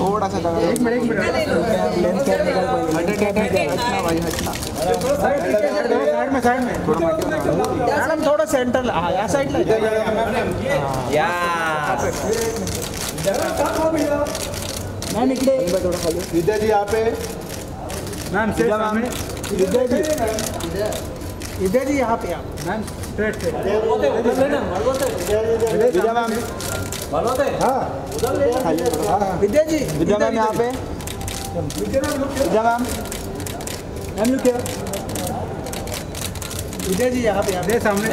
थोड़ा सा जगह एक मिनट लेंस कैप निकाल हटना भाई हटना साइड में मैडम थोड़ा सेंटर हाँ यहाँ साइड ला मैम इकडे थोड़ा खाली विद्या जी यहाँ पे मैम विद्या जी यहाँ पे मैम स्ट्रेट विद्या मैम हाँ विद्या जी विद्या मैम यहाँ पे विद्या मैम लुक हियर विद्या जी यहाँ पे सामने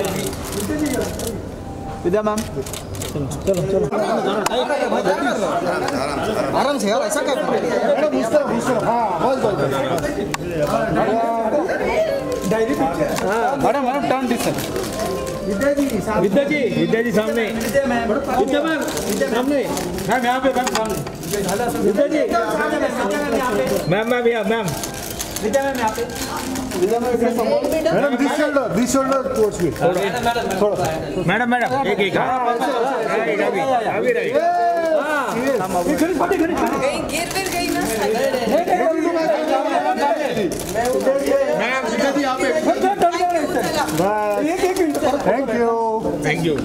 विद्या मैम चलो चलो आराम से यार ऐसा क्या हाँ बस diary madam madam turn this Vidya ji सामने विद्या मैम सामने मैम यहाँ पे मैम सामने विद्या जी मैम यहाँ मैम विद्या मैम यहाँ पे madam this shoulder towards me थोड़ा मैडम एक अभी रही गिर गई ना मैम विद्या जी यहाँ पे thank you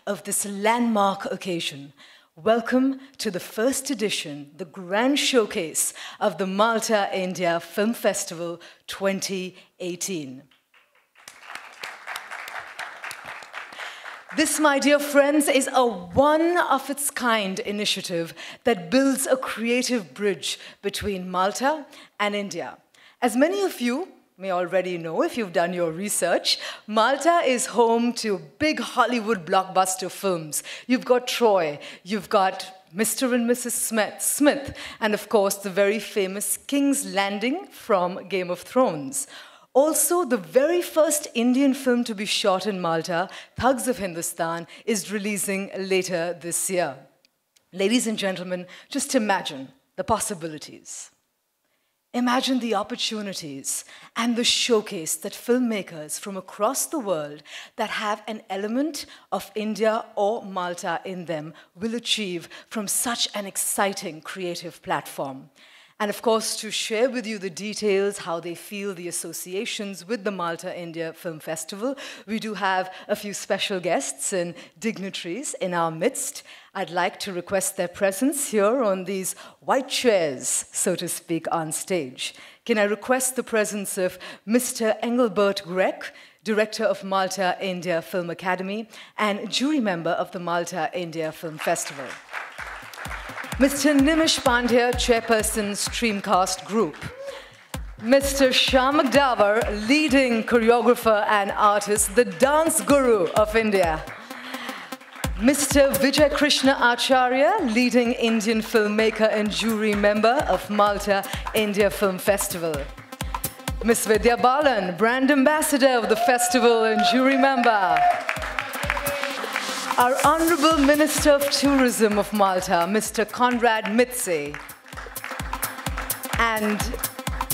Of this landmark occasion, welcome to the first edition, the grand showcase of the Malta India Film Festival 2018. This, my dear friends, is a one-of-its-kind initiative that builds a creative bridge between Malta and India. As many of you may already know if you've done your research, Malta is home to big Hollywood blockbuster films. You've got Troy, you've got Mr. and Mrs. Smith, and of course the very famous King's Landing from Game of Thrones. Also, the very first Indian film to be shot in Malta, Thugs of Hindustan, is releasing later this year. Ladies and gentlemen, just imagine the possibilities. Imagine the opportunities and the showcase that filmmakers from across the world that have an element of India or Malta in them will achieve from such an exciting creative platform. And of course, to share with you the details, how they feel the associations with the Malta India Film Festival, we do have a few special guests and dignitaries in our midst. I'd like to request their presence here on these white chairs, so to speak, on stage. Can I request the presence of Mr. Engelbert Grech, Director of Malta India Film Academy and jury member of the Malta India Film Festival. Mr. Nimish Pandya, Chairperson, Streamcast Group. Mr. Shiamak Davar, leading choreographer and artist, the dance guru of India. Mr. Vijay Krishna Acharya, leading Indian filmmaker and jury member of Malta India Film Festival. Ms. Vidya Balan, brand ambassador of the festival and jury member. Our Honorable Minister of Tourism of Malta, Mr. Konrad Mizzi. And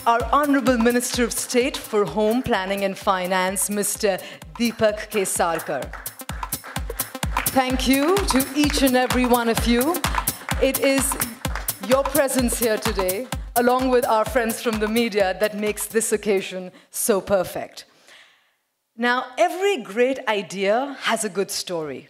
our Honorable Minister of State for Home Planning and Finance, Mr. Deepak Kesarkar. Thank you to each and every one of you. It is your presence here today, along with our friends from the media, that makes this occasion so perfect. Now, every great idea has a good story.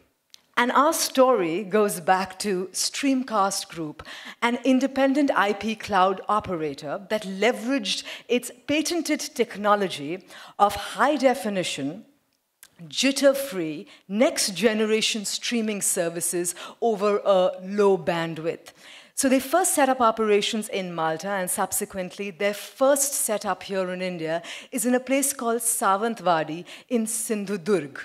And our story goes back to Streamcast Group, an independent IP cloud operator that leveraged its patented technology of high-definition, jitter-free, next-generation streaming services over a low bandwidth. So they first set up operations in Malta, and subsequently their first setup here in India is in a place called Savantwadi in Sindhudurg.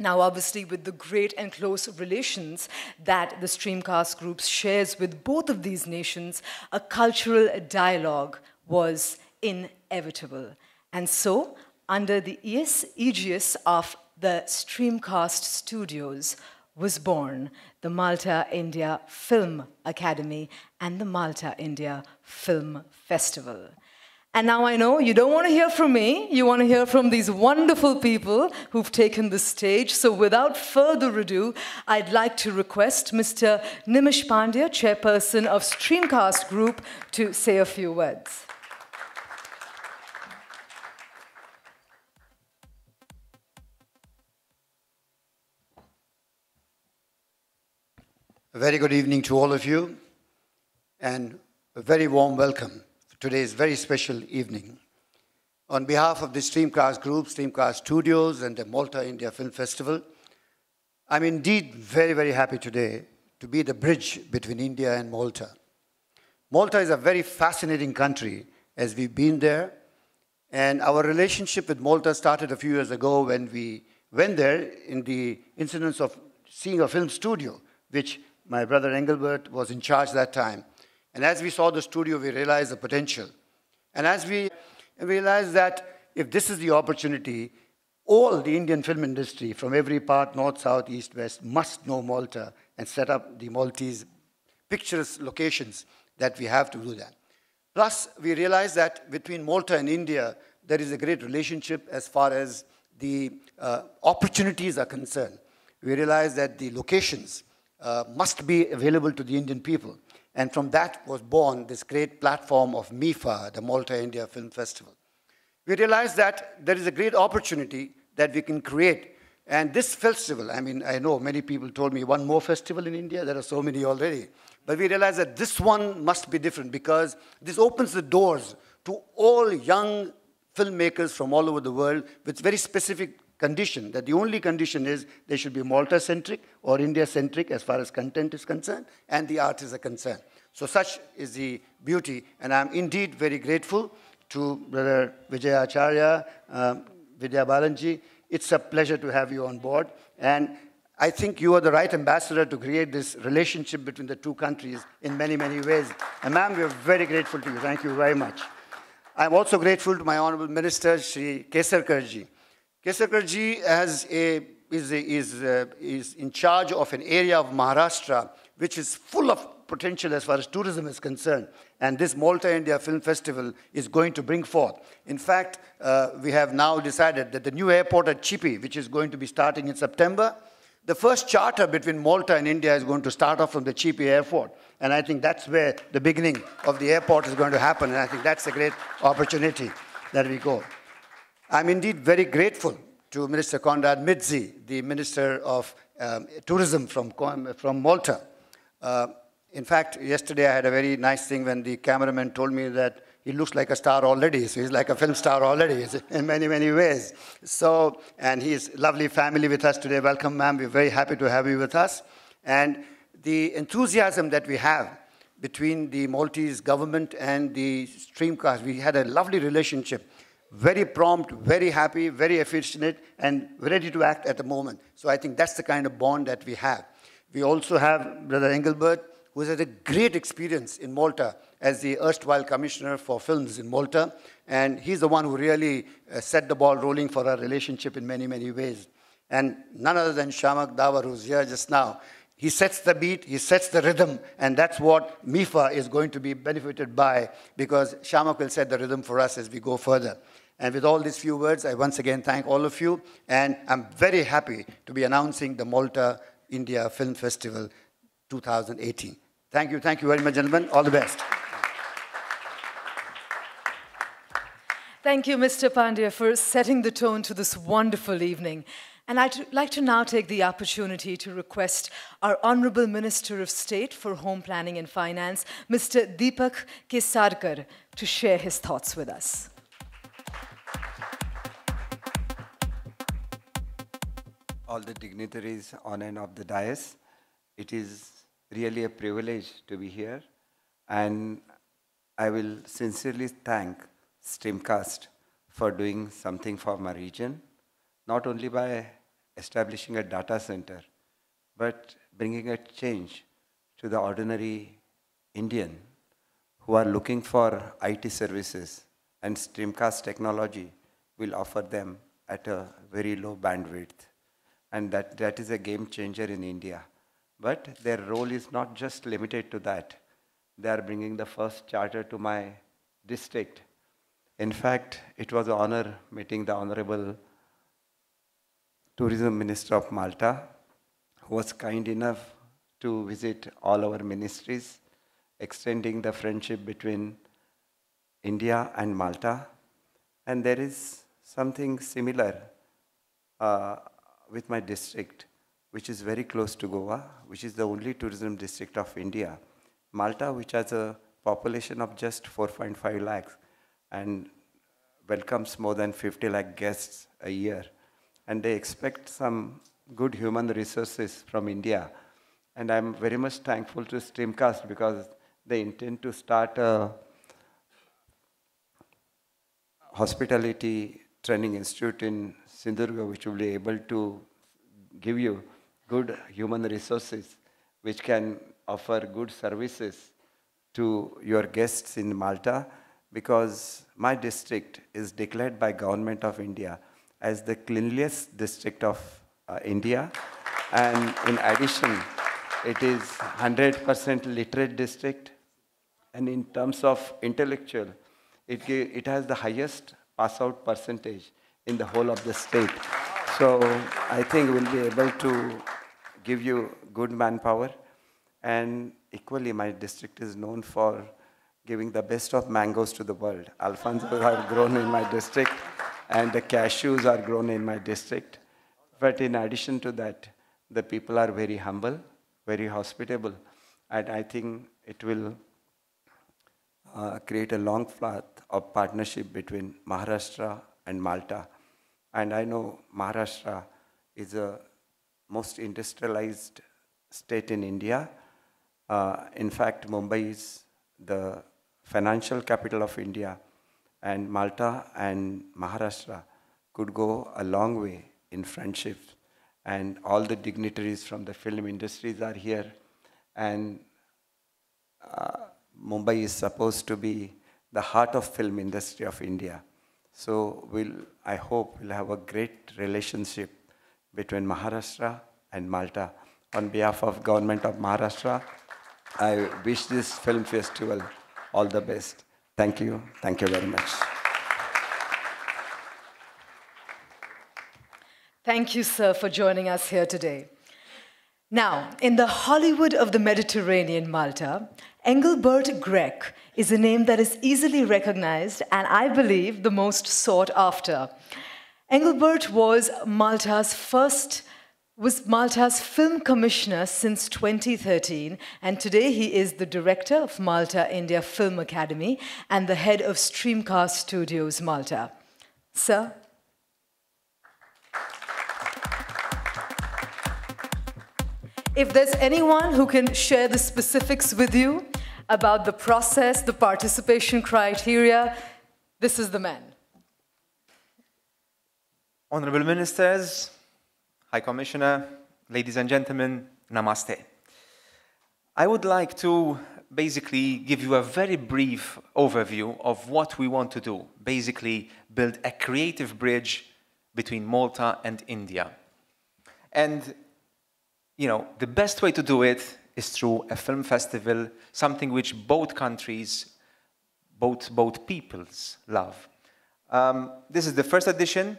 Now, obviously, with the great and close relations that the Streamcast Group shares with both of these nations, a cultural dialogue was inevitable. And so, under the aegis of the Streamcast Studios, was born the Malta India Film Academy and the Malta India Film Festival. And now I know you don't want to hear from me, you want to hear from these wonderful people who've taken the stage. So without further ado, I'd like to request Mr. Nimish Pandya, chairperson of Streamcast Group, to say a few words. A very good evening to all of you, and a very warm welcome for today's very special evening. On behalf of the Streamcast Group, Streamcast Studios, and the Malta India Film Festival, I'm indeed very, very happy today to be the bridge between India and Malta. Malta is a very fascinating country, as we've been there, and our relationship with Malta started a few years ago when we went there in the incidents of seeing a film studio, which my brother Engelbert was in charge that time. And as we saw the studio, we realized the potential. And as we realized that if this is the opportunity, all the Indian film industry from every part, north, south, east, west, must know Malta and set up the Maltese picturesque locations that we have to do that. Plus, we realized that between Malta and India, there is a great relationship as far as the opportunities are concerned. We realized that the locations must be available to the Indian people. And from that was born this great platform of MIFA, the Malta India Film Festival. We realized that there is a great opportunity that we can create. And this festival, I mean, I know many people told me one more festival in India, there are so many already. But we realized that this one must be different because this opens the doors to all young filmmakers from all over the world with very specific condition, that the only condition is they should be Malta-centric or India-centric as far as content is concerned and the artists are concerned. So such is the beauty, and I'm indeed very grateful to Brother Vijay Acharya, Vidya Balanji. It's a pleasure to have you on board, and I think you are the right ambassador to create this relationship between the two countries in many, many ways. And ma'am, we are very grateful to you. Thank you very much. I'm also grateful to my Honorable Minister, Shri Kesarkarji. Kesarkarji is in charge of an area of Maharashtra which is full of potential as far as tourism is concerned. And this Malta India Film Festival is going to bring forth. In fact, we have now decided that the new airport at Chipi, which is going to be starting in September, the first charter between Malta and India is going to start off from the Chipi airport. And I think that's where the beginning of the airport is going to happen. And I think that's a great opportunity that we go. I'm indeed very grateful to Minister Konrad Mizzi, the Minister of Tourism from Malta. In fact, yesterday I had a very nice thing when the cameraman told me that he looks like a star already. So he's like a film star already in many, many ways. So, and he's lovely family with us today. Welcome, ma'am. We're very happy to have you with us. And the enthusiasm that we have between the Maltese government and the Streamcast, we had a lovely relationship. Very prompt, very happy, very affectionate, and ready to act at the moment. So I think that's the kind of bond that we have. We also have Brother Engelbert, who has had a great experience in Malta as the erstwhile commissioner for films in Malta. And he's the one who really set the ball rolling for our relationship in many, many ways. And none other than Shiamak, Davar, who's here just now. He sets the beat, he sets the rhythm, and that's what MIFA is going to be benefited by, because Shiamak will set the rhythm for us as we go further. And with all these few words, I once again thank all of you, and I'm very happy to be announcing the Malta India Film Festival 2018. Thank you very much, gentlemen. All the best. Thank you, Mr. Pandya, for setting the tone to this wonderful evening. And I'd like to now take the opportunity to request our Honorable Minister of State for Home Planning and Finance, Mr. Deepak Kesarkar, to share his thoughts with us. All the dignitaries on and off the dais, it is really a privilege to be here. And I will sincerely thank Streamcast for doing something for my region, not only by establishing a data center, but bringing a change to the ordinary Indian who are looking for IT services, and Streamcast technology will offer them at a very low bandwidth. And that is a game changer in India. But their role is not just limited to that. They are bringing the first charter to my district. In fact, it was an honor meeting the Honorable Tourism Minister of Malta, who was kind enough to visit all our ministries, extending the friendship between India and Malta. And there is something similar with my district, which is very close to Goa, which is the only tourism district of India. Malta, which has a population of just 4.5 lakhs and welcomes more than 50 lakh guests a year. And they expect some good human resources from India. And I'm very much thankful to Streamcast because they intend to start a hospitality training institute in Sindhurga, which will be able to give you good human resources, which can offer good services to your guests in Malta, because my district is declared by Government of India as the cleanliest district of India. And in addition, it is 100% literate district. And in terms of intellectual, it has the highest pass-out percentage in the whole of the state. So I think we'll be able to give you good manpower. And equally, my district is known for giving the best of mangoes to the world. Alfonsos are grown in my district, and the cashews are grown in my district. But in addition to that, the people are very humble, very hospitable, and I think it will create a long path of partnership between Maharashtra and Malta. And I know Maharashtra is the most industrialized state in India. In fact, Mumbai is the financial capital of India, and Malta and Maharashtra could go a long way in friendship. And all the dignitaries from the film industries are here. And Mumbai is supposed to be the heart of film industry of India. So I hope we'll have a great relationship between Maharashtra and Malta. On behalf of Government of Maharashtra, I wish this film festival all the best. Thank you. Thank you very much. Thank you, sir, for joining us here today. Now, in the Hollywood of the Mediterranean, Malta, Engelbert Grech is a name that is easily recognized and, I believe, the most sought after. Engelbert was Malta's film commissioner since 2013, and today he is the director of Malta India Film Academy and the head of Streamcast Studios, Malta. Sir? If there's anyone who can share the specifics with you about the process, the participation criteria, this is the man. Honorable Ministers, High Commissioner, ladies and gentlemen, namaste. I would like to basically give you a very brief overview of what we want to do. Basically, build a creative bridge between Malta and India. And the best way to do it is through a film festival, something which both countries, both peoples love. This is the first edition.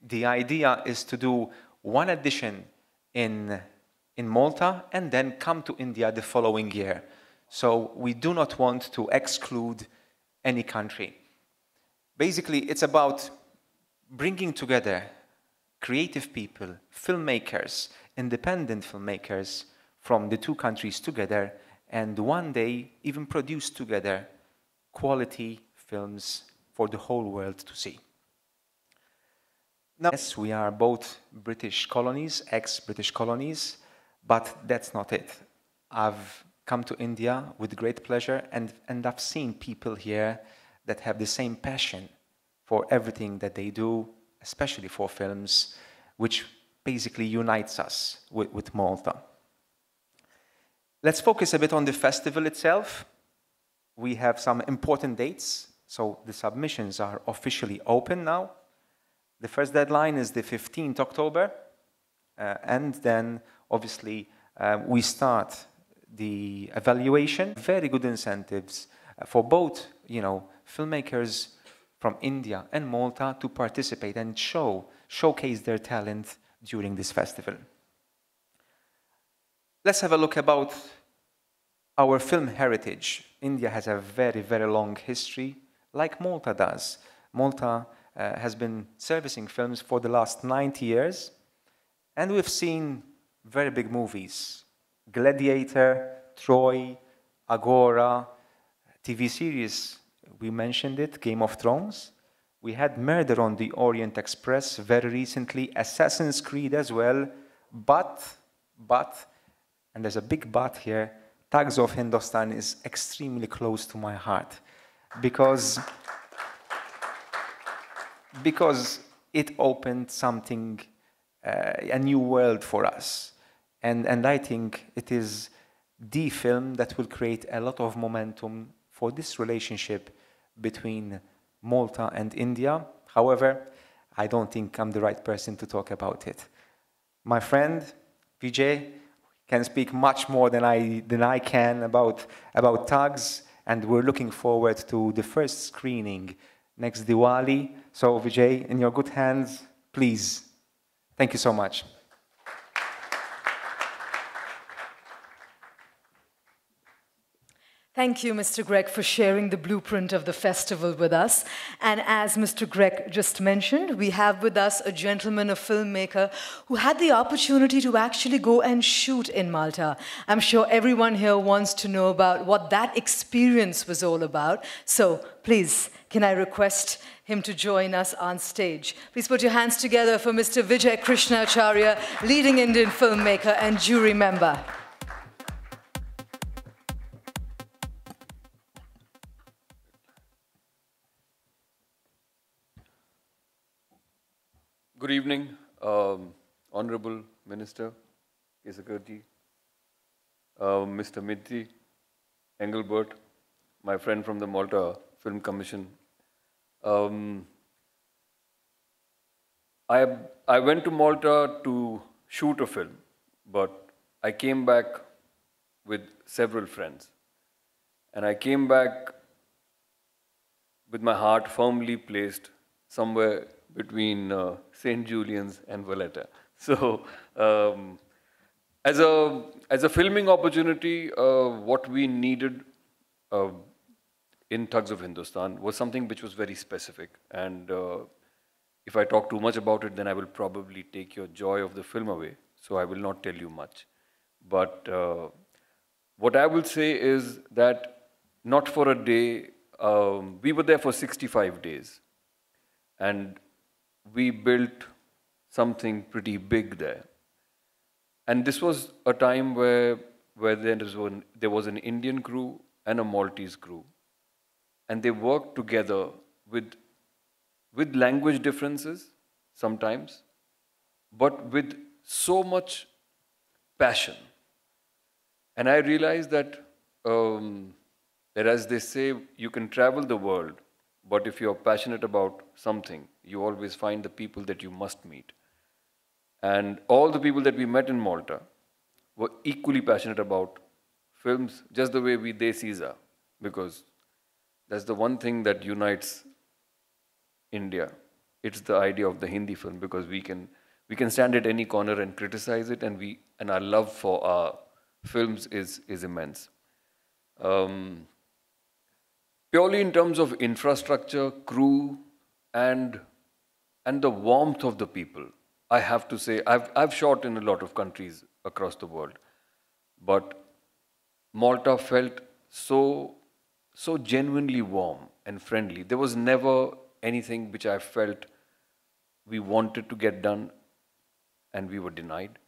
The idea is to do one edition in Malta and then come to India the following year. So we do not want to exclude any country. Basically, it's about bringing together creative people, filmmakers, independent filmmakers from the two countries together, and one day even produce together quality films for the whole world to see. Now, yes, we are both British colonies, ex-British colonies, but that's not it. I've come to India with great pleasure, and I've seen people here that have the same passion for everything that they do, especially for films, which basically unites us with Malta. Let's focus a bit on the festival itself. We have some important dates, so the submissions are officially open now. The first deadline is the 15th October, and then obviously we start the evaluation. Very good incentives for both, filmmakers from India and Malta to participate and showcase their talent during this festival. Let's have a look about our film heritage. India has a very, very long history, like Malta does. Malta has been servicing films for the last 90 years, and we've seen very big movies. Gladiator, Troy, Agora, TV series, we mentioned it, Game of Thrones. We had Murder on the Orient Express very recently, Assassin's Creed as well, but, and there's a big but here, Thugs of Hindostan is extremely close to my heart because it opened something, a new world for us. And I think it is the film that will create a lot of momentum for this relationship between Malta and India. However, I don't think I'm the right person to talk about it. My friend, Vijay, can speak much more than I can about Thugs, and we're looking forward to the first screening next Diwali. So Vijay, in your good hands, please. Thank you so much. Thank you, Mr. Greg, for sharing the blueprint of the festival with us. And as Mr. Greg just mentioned, we have with us a gentleman, a filmmaker, who had the opportunity to actually go and shoot in Malta. I'm sure everyone here wants to know about what that experience was all about. So please, can I request him to join us on stage? Please put your hands together for Mr. Vijay Krishnacharya, leading Indian filmmaker and jury member. Good evening, Honorable Minister Kesakarji, Mr. Mizzi, Engelbert, my friend from the Malta Film Commission. I went to Malta to shoot a film, but I came back with several friends. And I came back with my heart firmly placed somewhere between St. Julian's and Valletta. So, as a filming opportunity, what we needed in Thugs of Hindostan was something which was very specific. And if I talk too much about it, then I will probably take your joy of the film away. So I will not tell you much. But what I will say is that not for a day, we were there for 65 days. And we built something pretty big there. And this was a time where there was an Indian crew and a Maltese crew. And they worked together with language differences sometimes, but with so much passion. And I realized that, that as they say, you can travel the world, but if you're passionate about something, you always find the people that you must meet. And all the people that we met in Malta were equally passionate about films, just the way we Desis are, because that's the one thing that unites India. It's the idea of the Hindi film, because we can stand at any corner and criticize it, and our love for our films is immense. Purely in terms of infrastructure, crew, and the warmth of the people, I have to say, I've shot in a lot of countries across the world, but Malta felt so genuinely warm and friendly. There was never anything which I felt we wanted to get done and we were denied.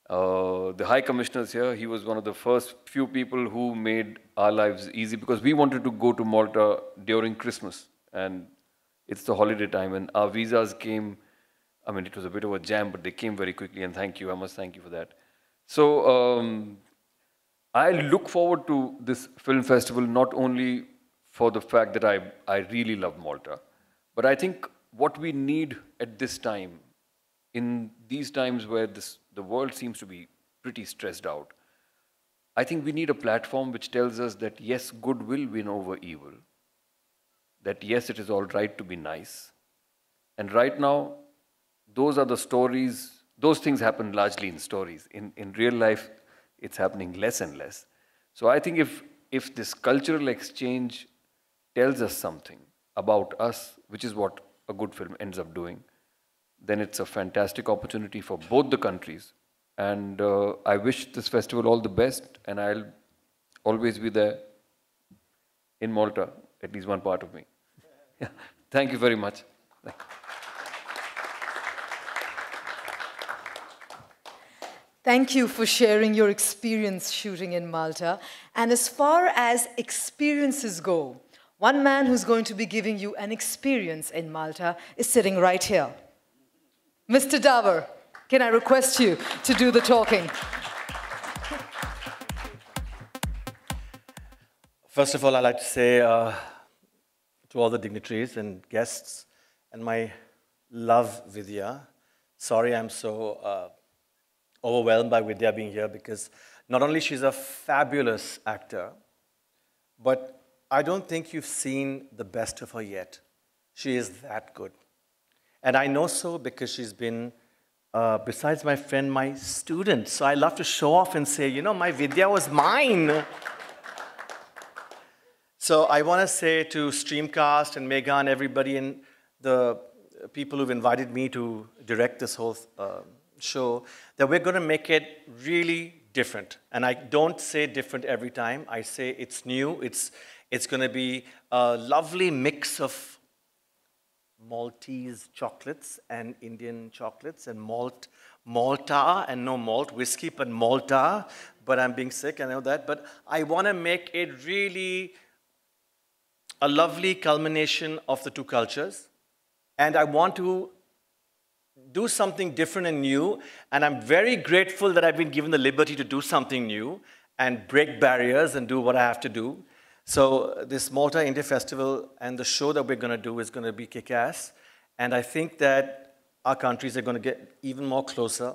The High Commissioner's here, he was one of the first few people who made our lives easy, because we wanted to go to Malta during Christmas, and it's the holiday time, and our visas came. I mean, it was a bit of a jam, but they came very quickly, and thank you. I must thank you for that. So I look forward to this film festival not only for the fact that I really love Malta, but I think what we need at this time, in these times where the world seems to be pretty stressed out, I think we need a platform which tells us that yes, good will win over evil, that yes, it is all right to be nice. And right now, those are the stories, those things happen largely in stories. In real life, it's happening less and less. So I think if this cultural exchange tells us something about us, which is what a good film ends up doing, then it's a fantastic opportunity for both the countries. And I wish this festival all the best, and I'll always be there in Malta, at least one part of me. Yeah. Thank you very much. Thank you for sharing your experience shooting in Malta. And as far as experiences go, one man who's going to be giving you an experience in Malta is sitting right here. Mr. Davar, can I request you to do the talking? First of all, I'd like to say to all the dignitaries and guests and my love, Vidya, sorry I'm so overwhelmed by Vidya being here, because not only she's a fabulous actor, but I don't think you've seen the best of her yet. She is that good. And I know so because she's been, besides my friend, my student. So I love to show off and say, you know, my Vidya was mine. So I want to say to Streamcast and Meghan, everybody, and the people who've invited me to direct this whole show, that we're going to make it really different. And I don't say different every time. I say it's new. It's going to be a lovely mix of Maltese chocolates and Indian chocolates and Malta, and no malt whiskey, but Malta. But I'm being sick, I know that. But I want to make it really a lovely culmination of the two cultures. And I want to do something different and new, and I'm very grateful that I've been given the liberty to do something new and break barriers and do what I have to do. So this Malta India Festival and the show that we're going to do is going to be kick-ass, and I think that our countries are going to get even more closer,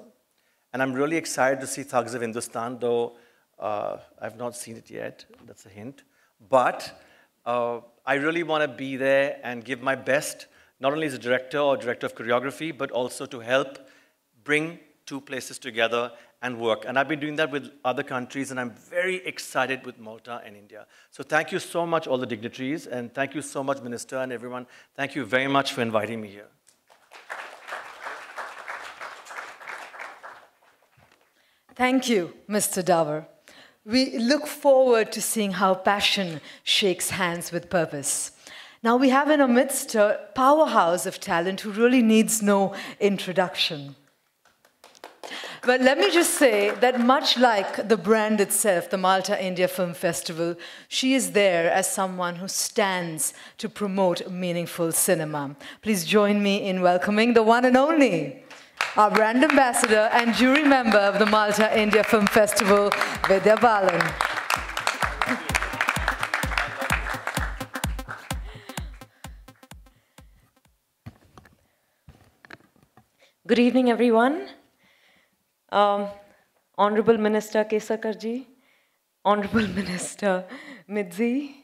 and I'm really excited to see Thugs of Hindustan, though I've not seen it yet, that's a hint, but I really want to be there and give my best, not only as a director or director of choreography, but also to help bring two places together and work. And I've been doing that with other countries, and I'm very excited with Malta and India. So thank you so much, all the dignitaries, and thank you so much, Minister and everyone. Thank you very much for inviting me here. Thank you, Mr. Davar. We look forward to seeing how passion shakes hands with purpose. Now we have in our midst a powerhouse of talent who really needs no introduction. But let me just say that much like the brand itself, the Malta India Film Festival, she is there as someone who stands to promote meaningful cinema. Please join me in welcoming the one and only, our brand ambassador and jury member of the Malta India Film Festival, Vidya Balan. Good evening, everyone. Honorable Minister Kesarkarji, Honorable Minister Mizzi,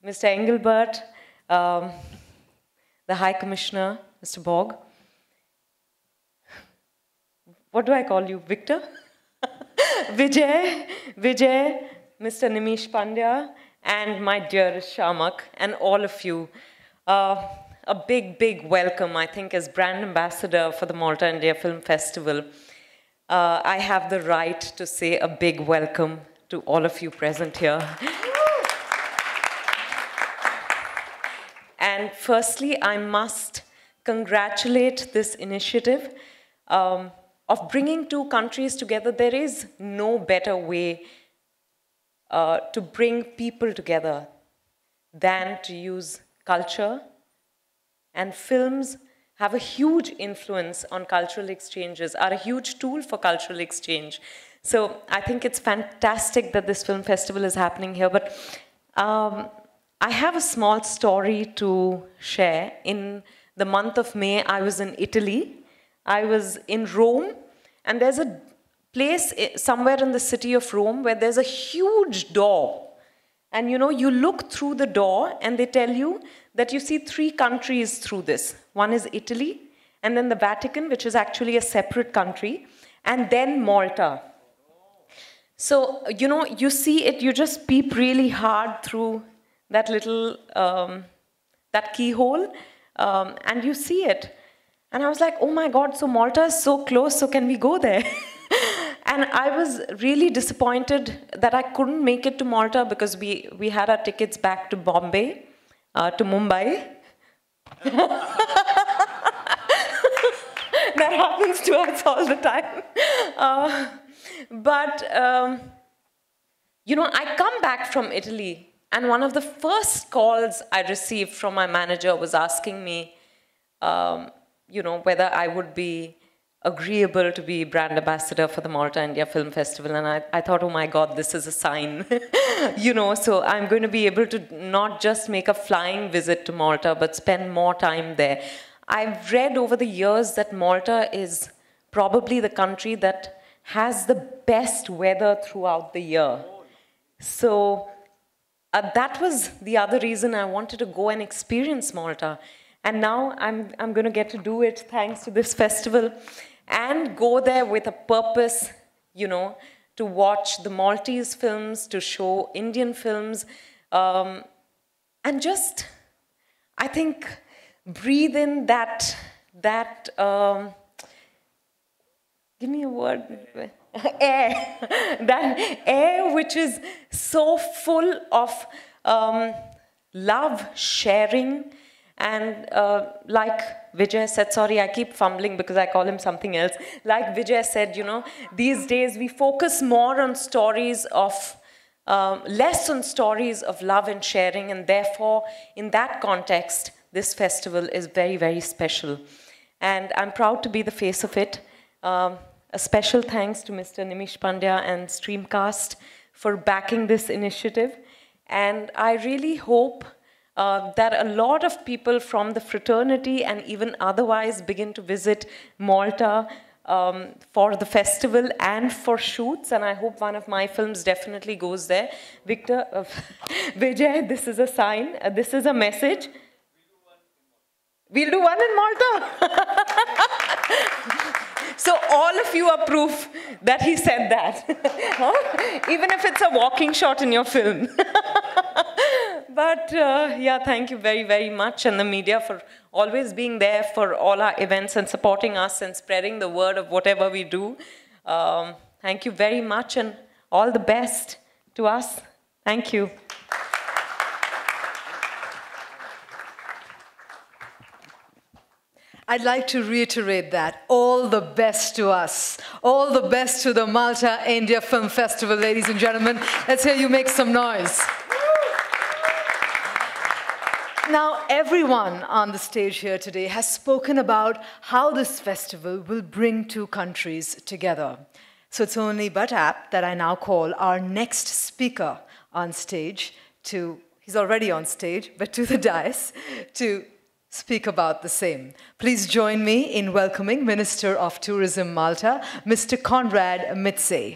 Mr. Engelbert, the High Commissioner, Mr. Bog. What do I call you, Victor? Vijay, Mr. Nimish Pandya, and my dearest Shiamak, and all of you. A big, big welcome, I think, as brand ambassador for the Malta India Film Festival. I have the right to say a big welcome to all of you present here. And firstly, I must congratulate this initiative of bringing two countries together. There is no better way to bring people together than to use culture. And films have a huge influence on cultural exchanges, are a huge tool for cultural exchange. So I think it's fantastic that this film festival is happening here. But I have a small story to share. In the month of May, I was in Italy. I was in Rome, and there's a place somewhere in the city of Rome where there's a huge door. And you know, you look through the door and they tell you that you see 3 countries through this. One is Italy, and then the Vatican, which is actually a separate country, and then Malta. So, you know, you see it, you just peep really hard through that little, that keyhole, and you see it. And I was like, oh my God, so Malta is so close, so can we go there? And I was really disappointed that I couldn't make it to Malta because we had our tickets back to Bombay, to Mumbai. That happens to us all the time. You know, I come back from Italy, and one of the first calls I received from my manager was asking me, you know, whether I would be agreeable to be brand ambassador for the Malta India Film Festival. And I thought, oh my God, this is a sign. You know, so I'm going to be able to not just make a flying visit to Malta, but spend more time there. I've read over the years that Malta is probably the country that has the best weather throughout the year. So that was the other reason I wanted to go and experience Malta. And now I'm going to get to do it thanks to this festival and go there with a purpose, you know, to watch the Maltese films, to show Indian films, and just, I think, breathe in that give me a word, air, that air which is so full of love, sharing, and like Vijay said, sorry, I keep fumbling because I call him something else. Like Vijay said, you know, these days we focus more on stories of, less on stories of love and sharing, and therefore, in that context, this festival is very, very special. And I'm proud to be the face of it. A special thanks to Mr. Nimish Pandya and Streamcast for backing this initiative. And I really hope that a lot of people from the fraternity and even otherwise begin to visit Malta for the festival and for shoots, and I hope one of my films definitely goes there. Victor, Vijay, this is a sign, this is a message. We'll do one in Malta. So all of you are proof that he said that. Huh? Even if it's a walking shot in your film. But yeah, thank you very, very much, and the media for always being there for all our events and supporting us and spreading the word of whatever we do. Thank you very much, and all the best to us. Thank you. I'd like to reiterate that. All the best to us. All the best to the Malta India Film Festival, ladies and gentlemen. Let's hear you make some noise. Now, everyone on the stage here today has spoken about how this festival will bring two countries together. So it's only but apt that I now call our next speaker on stage to, he's already on stage, but to the dais, to speak about the same. Please join me in welcoming Minister of Tourism Malta, Mr. Konrad Mizzi.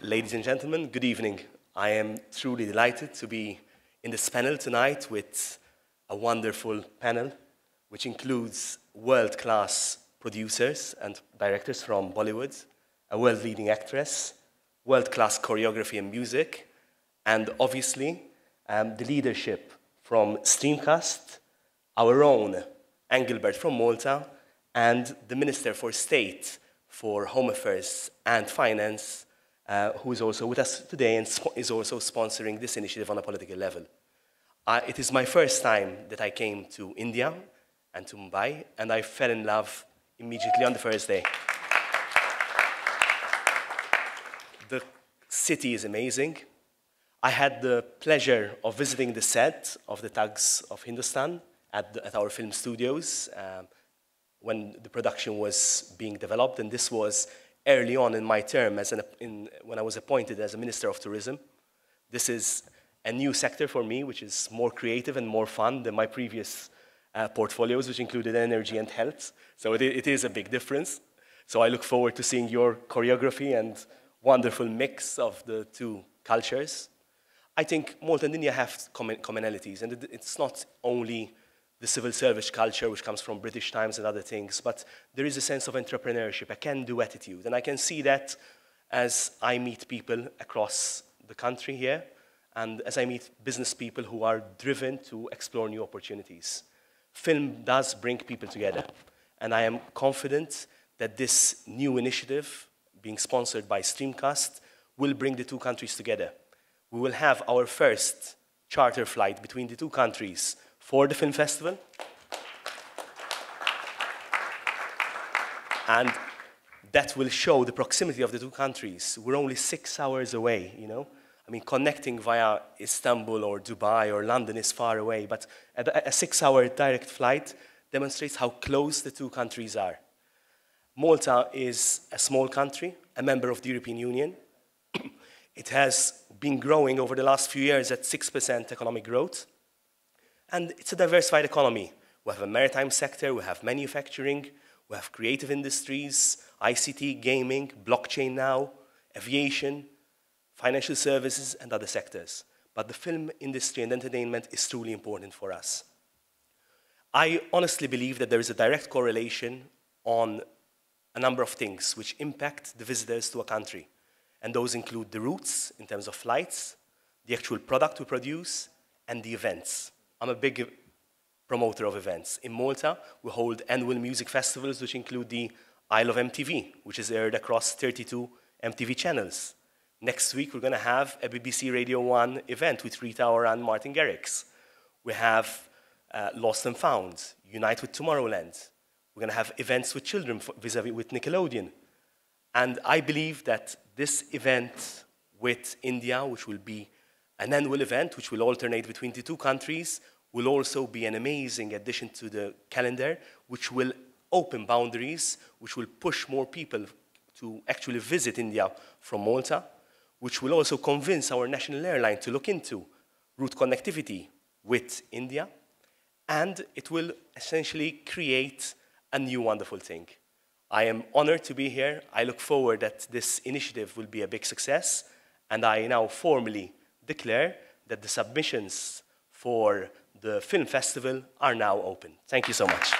Ladies and gentlemen, good evening. I am truly delighted to be in this panel tonight with a wonderful panel, which includes world-class producers and directors from Bollywood, a world-leading actress, world-class choreography and music, and obviously the leadership from Streamcast, our own Engelbert from Malta, and the Minister for State for Home Affairs and Finance, who is also with us today and is also sponsoring this initiative on a political level. It is my first time that I came to India and to Mumbai, and I fell in love immediately on the first day. The city is amazing. I had the pleasure of visiting the set of the Tugs of Hindustan at our film studios when the production was being developed, and this was early on in my term when I was appointed as a Minister of Tourism. This is a new sector for me, which is more creative and more fun than my previous portfolios, which included energy and health. So it is a big difference. So I look forward to seeing your choreography and wonderful mix of the two cultures. I think Malta and India have commonalities, and it's not only the civil service culture, which comes from British times and other things, but there is a sense of entrepreneurship, a can-do attitude, and I can see that as I meet people across the country here, and as I meet business people who are driven to explore new opportunities. Film does bring people together, and I am confident that this new initiative, being sponsored by Streamcast, will bring the two countries together. We will have our first charter flight between the two countries for the film festival. And that will show the proximity of the two countries. We're only 6 hours away, you know? I mean, connecting via Istanbul or Dubai or London is far away, but a 6-hour direct flight demonstrates how close the two countries are. Malta is a small country, a member of the European Union. It has been growing over the last few years at 6% economic growth. And it's a diversified economy. We have a maritime sector, we have manufacturing, we have creative industries, ICT, gaming, blockchain now, aviation, financial services, and other sectors. But the film industry and entertainment is truly important for us. I honestly believe that there is a direct correlation on a number of things which impact the visitors to a country. And those include the routes in terms of flights, the actual product we produce, and the events. I'm a big promoter of events. In Malta, we hold annual music festivals, which include the Isle of MTV, which is aired across 32 MTV channels. Next week, we're going to have a BBC Radio 1 event with Rita Ora and Martin Garrix. We have Lost and Found, Unite with Tomorrowland. We're going to have events with children vis-a-vis with Nickelodeon. And I believe that this event with India, which will be an annual event, which will alternate between the two countries, will also be an amazing addition to the calendar, which will open boundaries, which will push more people to actually visit India from Malta, which will also convince our national airline to look into route connectivity with India, and it will essentially create a new wonderful thing. I am honored to be here. I look forward that this initiative will be a big success, and I now formally declare that the submissions for the film festival are now open. Thank you so much.